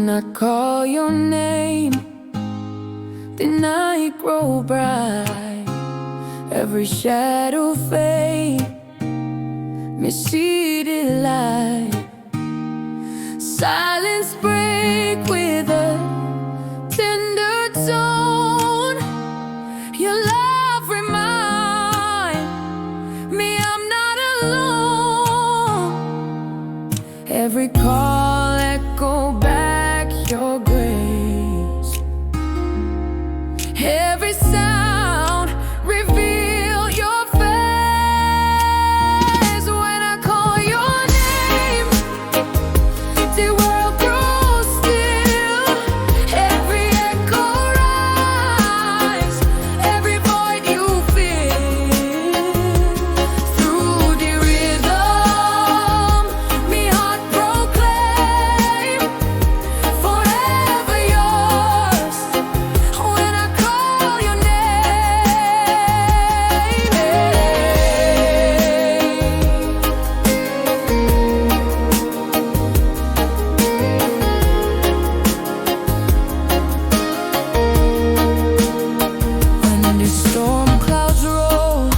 When I call your name, the night grow bright, every shadow fade, me see the light. Silence break with a tender tone. Your love remind me I'm not alone. Every call echo back your grace. Every sound reveal your face. When I call your name, the world grows still. Every echo rise, every void you feel. Through the rhythm, me heart proclaim, forever yours. When I call your name, when the storm clouds roll,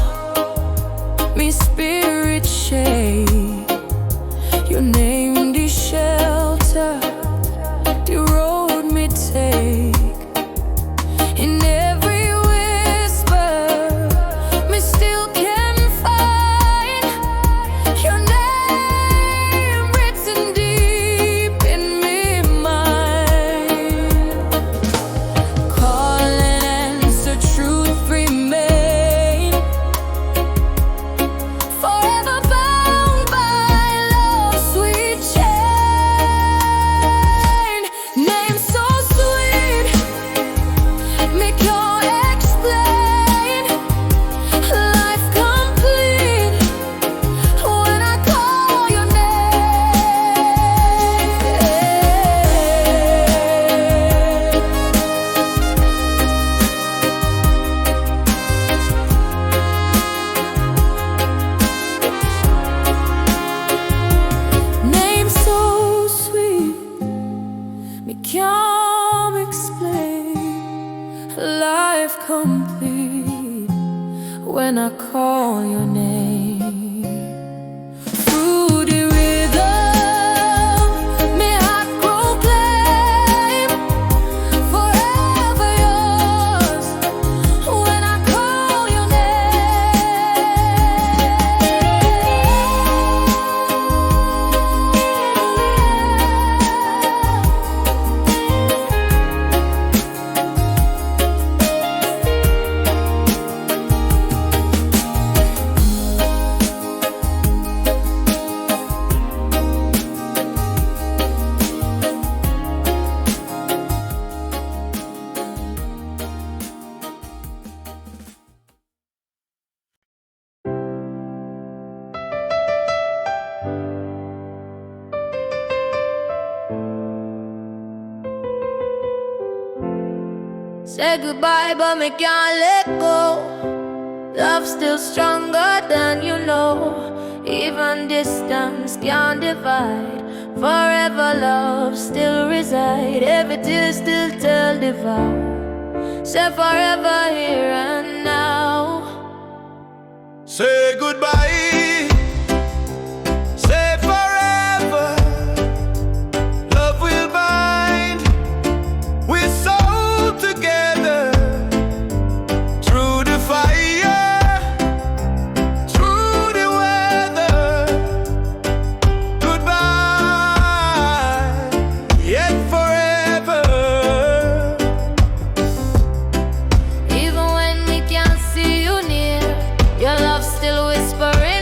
me spirit shake. Your name the shelter, the road me take. In every whisper, me still can find your name written deep in me mind. Call and answer, truth remain, forever bound by love's sweet chain. Name so sweet, me can't explain. Life complete when I call your name. Name so sweet, me can't explain. Life complete when I call your name. Through the rhythm, me heart proclaim, forever yours. When I call your Say goodbye, but me can't let go. Love still stronger than you know. Even distance can't divide. Forever love still reside. Every tear still tell the vow. Say forever here and now. Say goodbye. Say forever. Love will bind. We're soul together. Through the fire, through the weather. Goodbye, yet forever. Even when we can't see you near, your love still whispering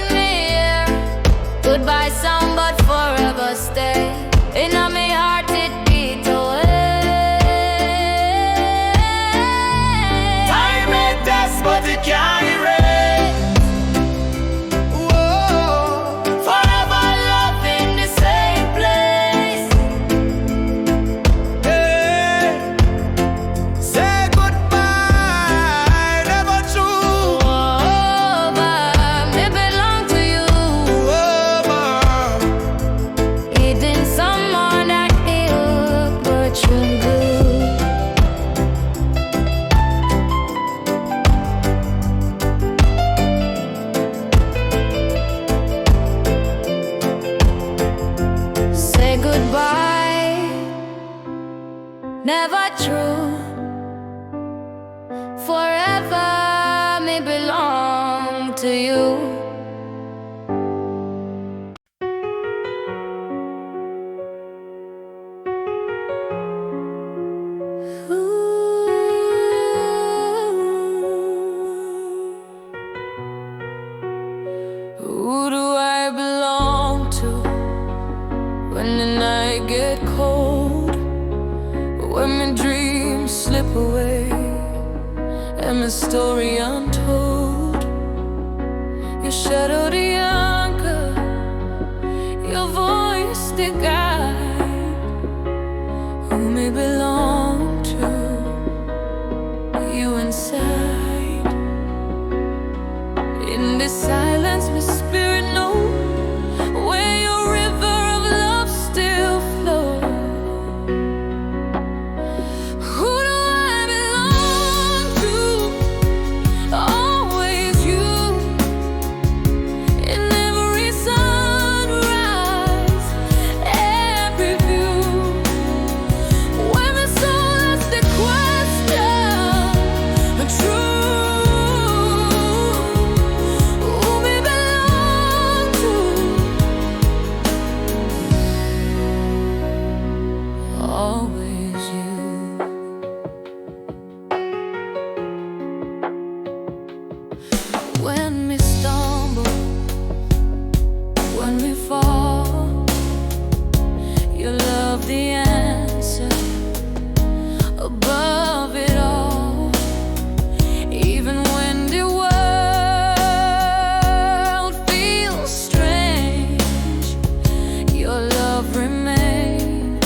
away, and the story untold. Your shadow the anchor, your voice the guide, who may belong to you inside. In this silence, my spirit knows where your river of love still flows. Who do I belong to? Always you. In every sunrise, every view. When the soul asks the question, the truth, who we belong to? Always you. When we stumble, when we fall, you love the answer above it all. Even when the world feels strange, your love remains,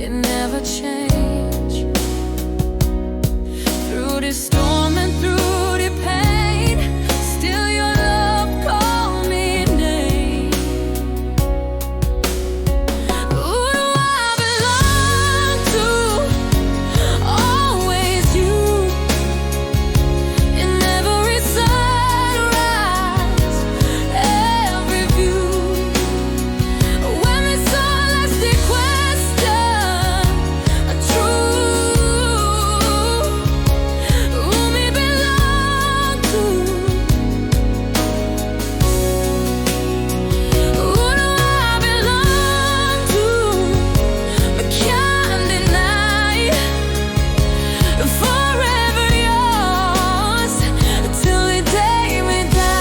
it never changed. Through the storm and through the pain, still your love called me name. Who do I belong to? Always you. In every sunrise, every view. When the soul asks the question, a truth, who we belong to? Who do I belong to? I can't deny. Forever yours till the day we die.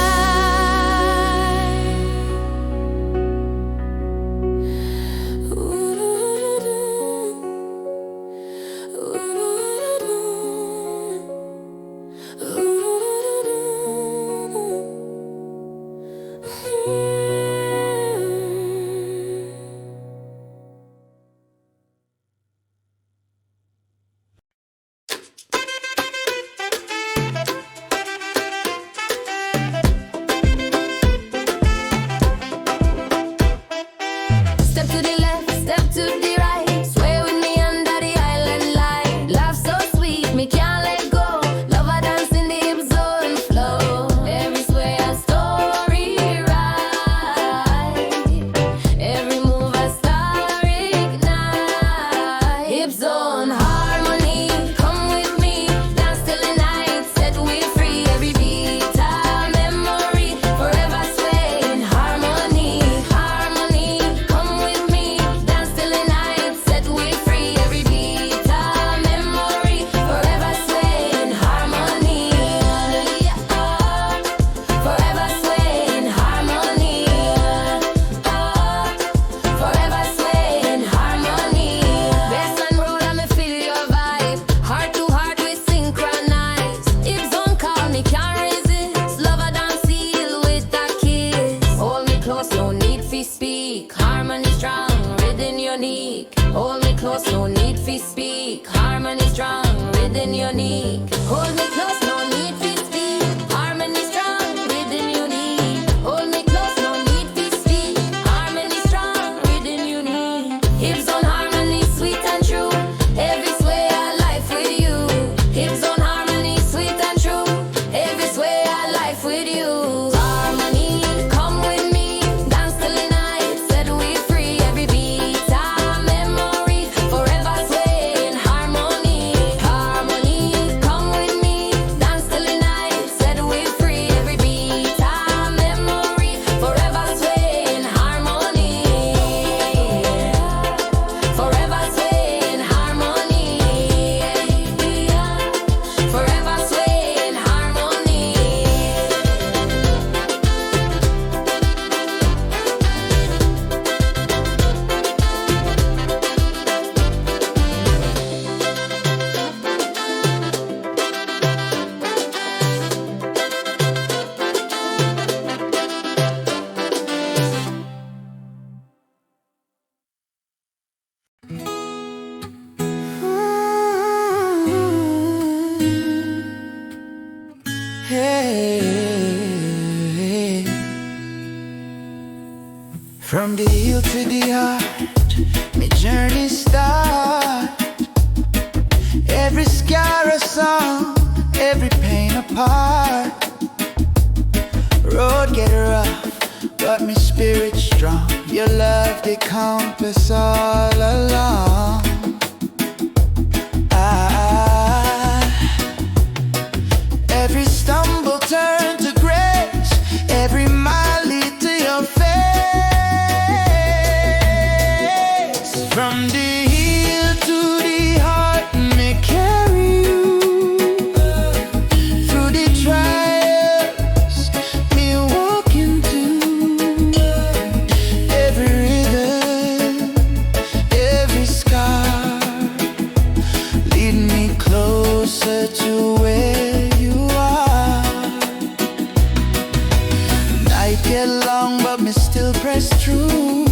Step to the left, step to the right. Sway with me under the island light. Laugh so sweet, me can't let go. Love a dance in the hip zone flow. Every sway a story right. Every move a star ignite. Hip zone harmony, come with me. Dance till the night, set we free. Every beat a memory, forever sway in harmony. Harmony, come with me. Dance till the night, set we free. Every beat a memory, forever sway in harmony. Forever sway in harmony. Forever sway in harmony. Baseline roll and me feel your vibe. Heart to heart we synchronize. If zone call me can't resist. Love a dance seal with a kiss. Hold me close, no need fi speak. Harmony strong, rhythm unique. Hold me close, no need fi speak. Harmony strong, rhythm unique. Hold me close, no need fi speak. Harmony strong, rhythm unique. Hold me close, no need fi speak. Harmony strong, rhythm unique. Hips on harmony, sweet and true. Every sway I life with you. Hips on harmony, sweet and true. Every sway I life with you. Harmony, come with me. Dance till the night, set we free. Every beat a memory, forever sway in harmony. Harmony, come with me. From the heel to the heart, my journey start. Every scar a song, every pain a part. Road get rough, but my spirit strong. Your love, the compass all along. Every stumble turn to grace, every mile lead to your face. From the heel to the heart, me carry you through the trials, me walk into every rhythm, every scar. Lead me closer to where you are. Night get long, but me still press through.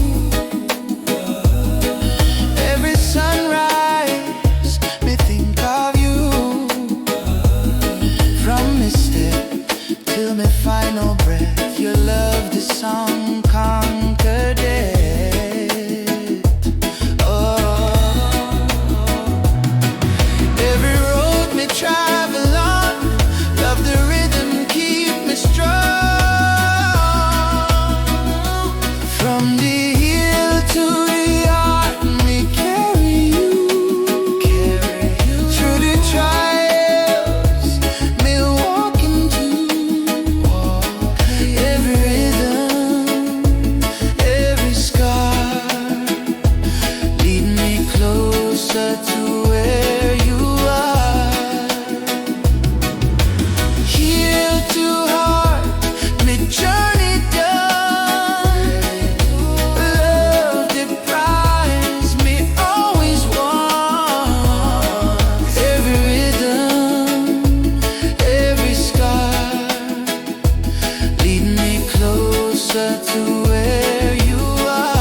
Every sunrise, me think of you. From me step till my final breath, your love, the song conquered it. Oh, every road me travel on, love the rhythm, keep me strong. From the heel to the heart, me carry you through the trials, me walk into every rhythm, every scar. Lead me closer to where you are. Heel to heart, me journey done. Love the prize me always want. Every rhythm, every scar. Lead me closer to where you are.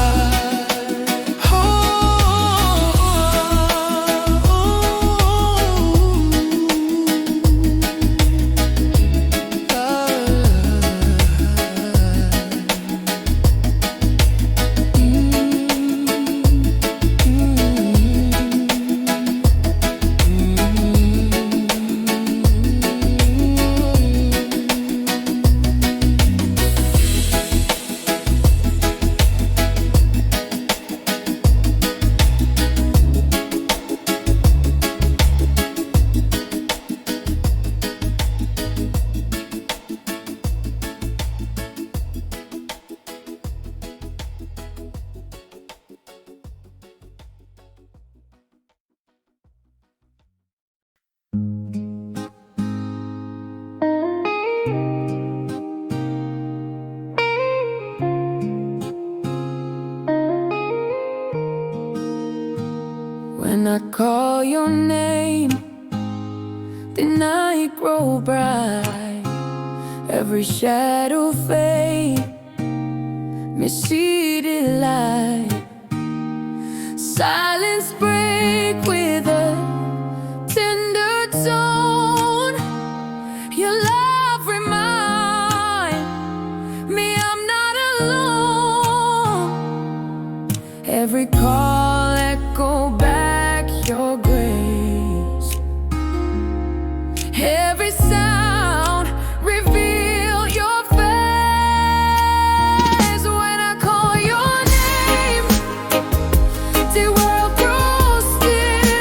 When I call your name, the night grow bright, every shadow fade, me see the light. Silence break with a tender tone. Your love remind me I'm not alone. Every call echo back your grace. Every sound reveal your face. When I call your name, the world grows still.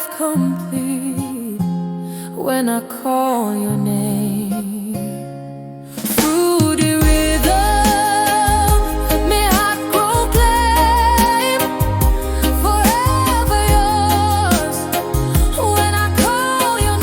life complete when I call your name. Fruity rhythm, let me heart proclaim, forever yours when I call your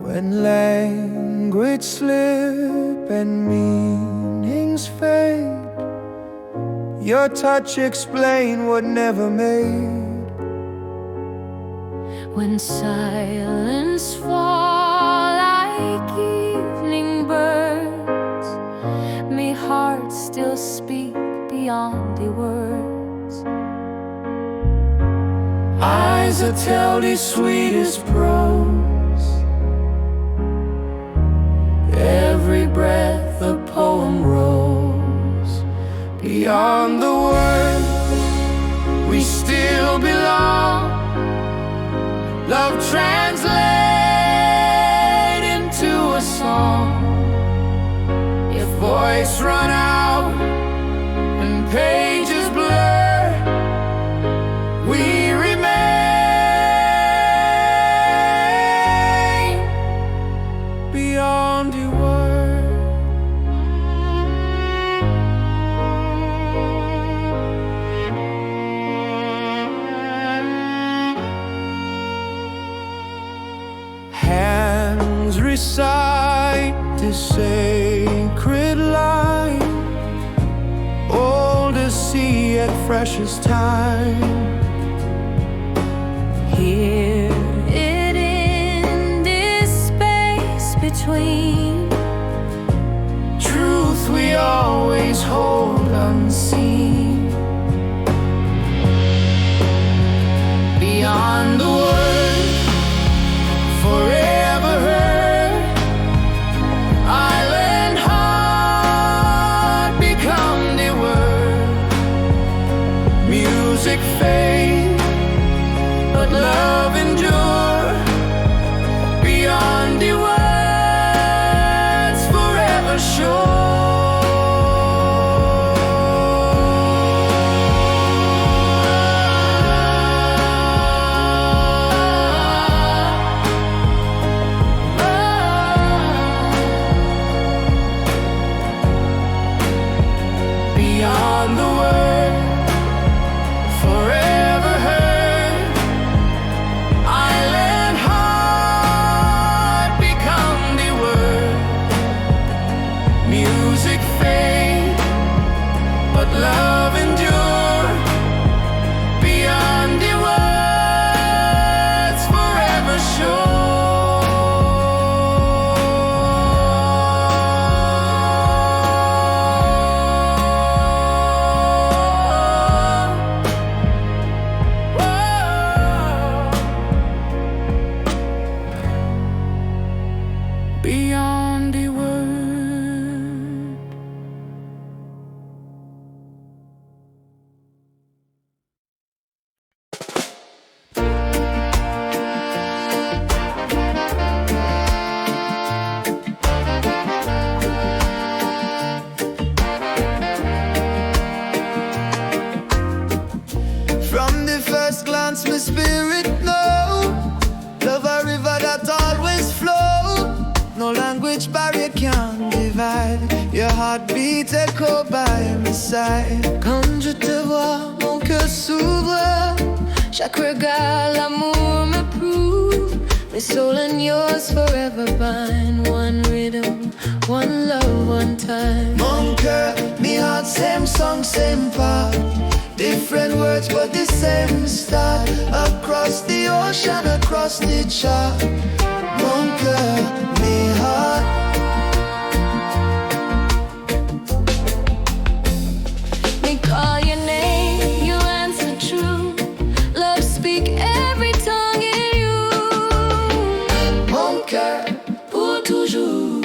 When language slip and meanings fade, your touch explain what never made. when silence fall like evening birds, may hearts still speak beyond the words. Eyes that tell the sweetest prose, every breath a poem rose. Beyond the words, we still belong. Love translate into a song. If voice run out and pages blur, we remain beyond your word. Hands recite this sacred line, old as sea yet fresh as time. Hear it in this space between, Truth we always hold unseen. Beyond the word, forever heard, island heart become the word. Music fade, but love endure. Beyond the words, forever sure. Beyond the word, forever heard, island heart become the word. Music fade, but love endure. Beyond the words, forever sure. Beyond the word. From the first glance, my spirit know love a river that always flow. No language barrier can divide. Your heartbeat echo by my side. quand je te vois, mon cœur s'ouvre. Chaque regard, l'amour me prouve. My soul and yours forever bind. One rhythm, one love, one time. Mon cœur, me heart, same song, same part. Different words but the same start. Across the ocean, across the chart. mon cœur, mes heart. Me call your name, you answer true. Love speak every tongue in you. Mon cœur, Pour toujours,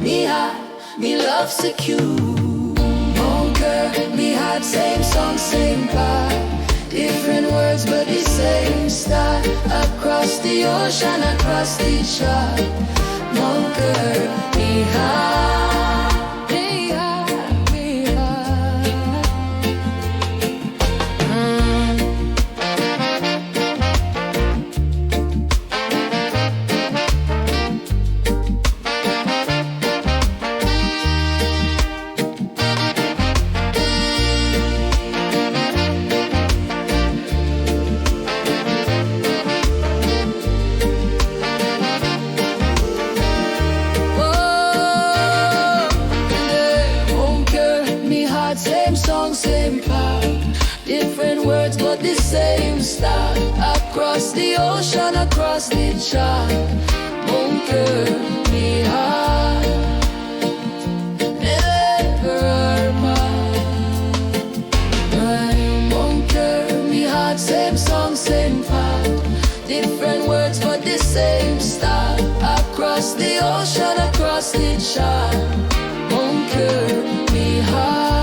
me heart, me love secure. Mon cœur, me heart, same song, same part. Different words but the same style. Across the ocean, across the chart. Mon cœur, me heart, me heart, me heart. same song, same part. Different words but the same style. Across the ocean, across the chart. Mon cœur, mi heart, never mind. Mon cœur, mi heart, same song, same part. Different words but the same style. Across the ocean, across the chart. Mon cœur, mi heart.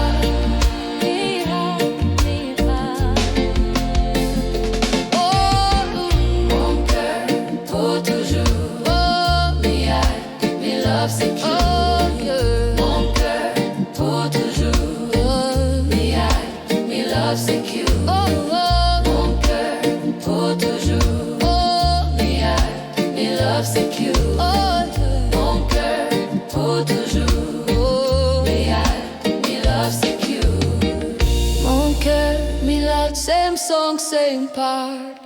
Same song, same part.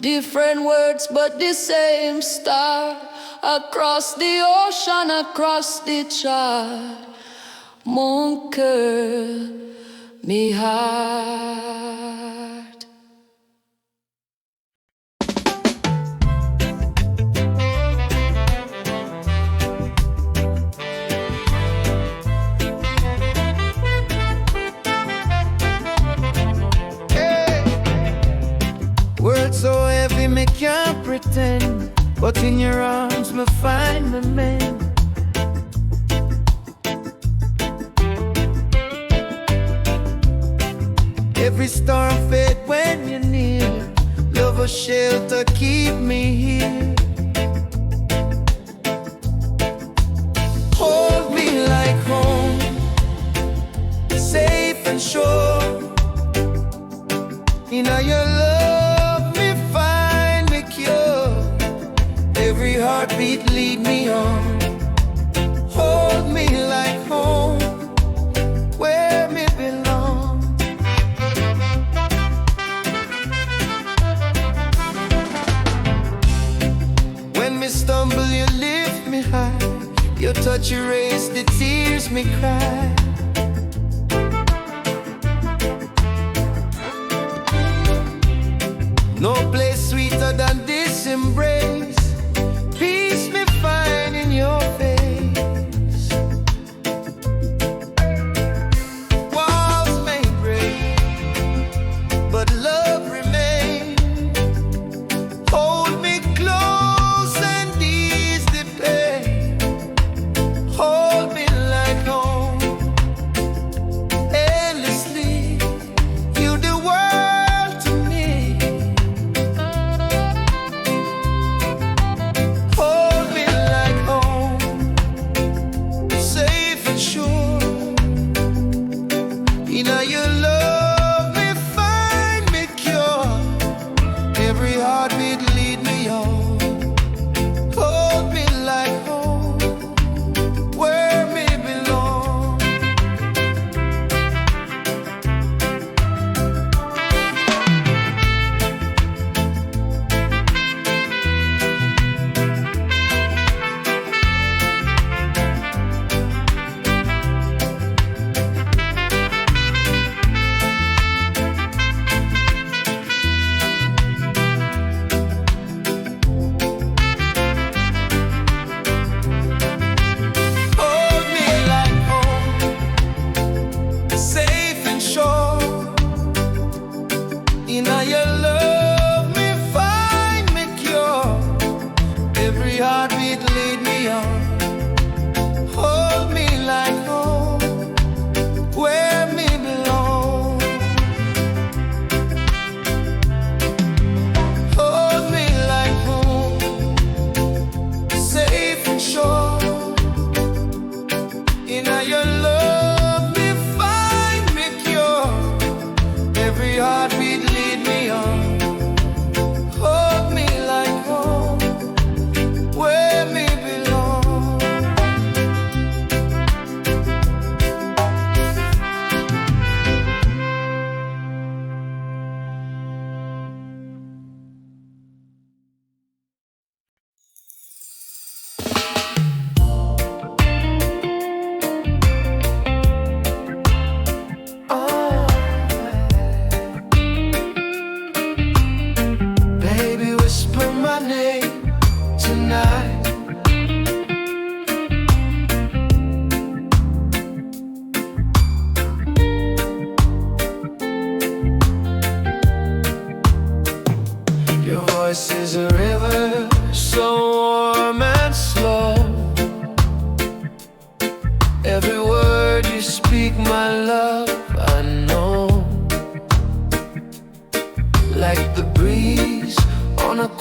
Different words but the same star. Across the ocean, across the chart. Mon cœur, mi heart. Words so heavy, me can't pretend. But in your arms, me find me man. Every storm fade when you're near. Love a shelter, keep me here. Hold me like home, safe and sure. In your love, me find me cure. Every heartbeat lead me on. Hold me like home, where me belong. When me stumble, you lift me high. Your touch erase the tears me cry. No place sweeter than this embrace. Peace me find in your face. Walls may break, but love remains. Hold me close and ease the pain. Hold me like home,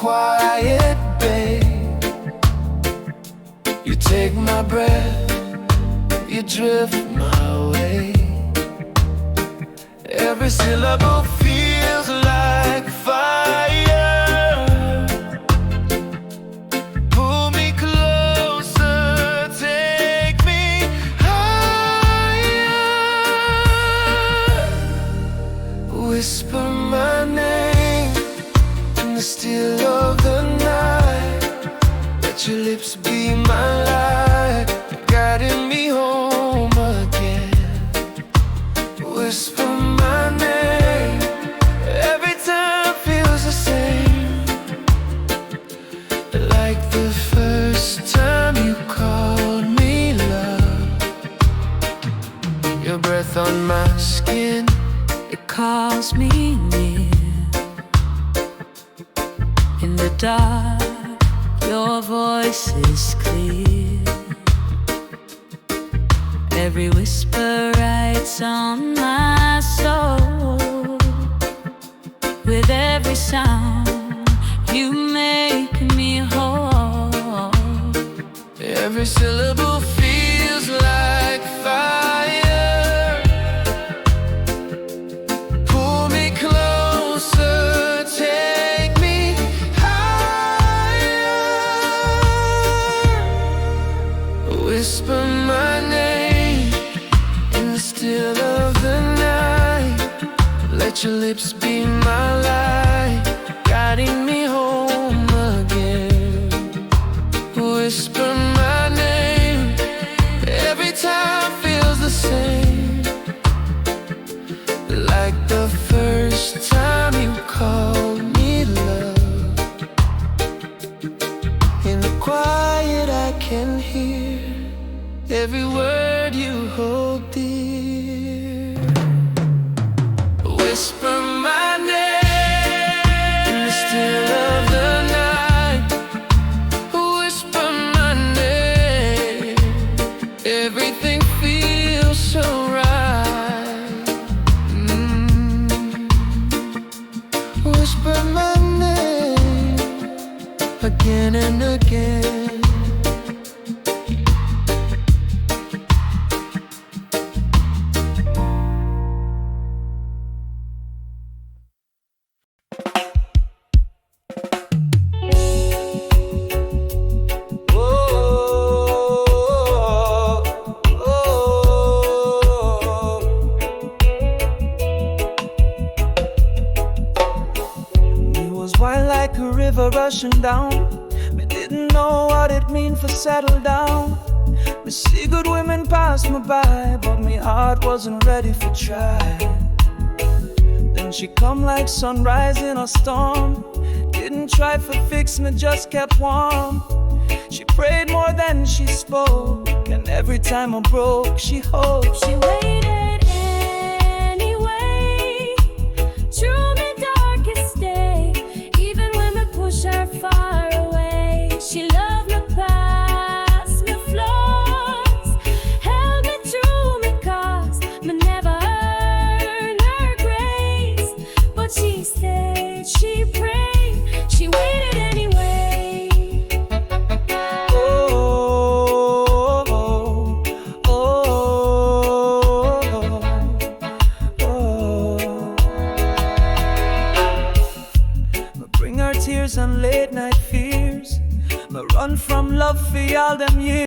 quiet, babe. You take my breath, you drift my way. Every syllable feels like fire. Pull me closer, take me higher. Whisper my name in the still of the night. Let your lips be my light, guiding me home again. Whisper my name, every time feels the same, like the first time you called me love. Your breath on my skin, It calls me near. In the dark, your voice is clear. Every whisper writes on my soul. With every sound, you make me whole. every syllable feels like fire. Pull me closer, take me higher. Whisper my name in the still of the night. Let your lips be my light, guiding me home again. Whisper my name, every time feels the same, like the first time you called me love. In the quiet I can hear every word you hold dear. Whisper my name in the still of the night. Whisper my name, everything feels so right. Whisper my name again and again. Like a river rushing down, me didn't know what it mean for settle down. Me see good women pass me by, but me heart wasn't ready for try. Then she come like sunrise in a storm. Didn't try for fix me, just kept warm. She prayed more than she spoke, and every time I broke, she hoped. She waited anyway, through my darkest day. Even when me push her far away, she loved me past my flaws, held me through my cause. Me never earned her grace, but she stayed, she prayed, she waited anyway. Oh, oh, oh, oh, oh. Me bring her tears and late night fears. Me run from love for all them years.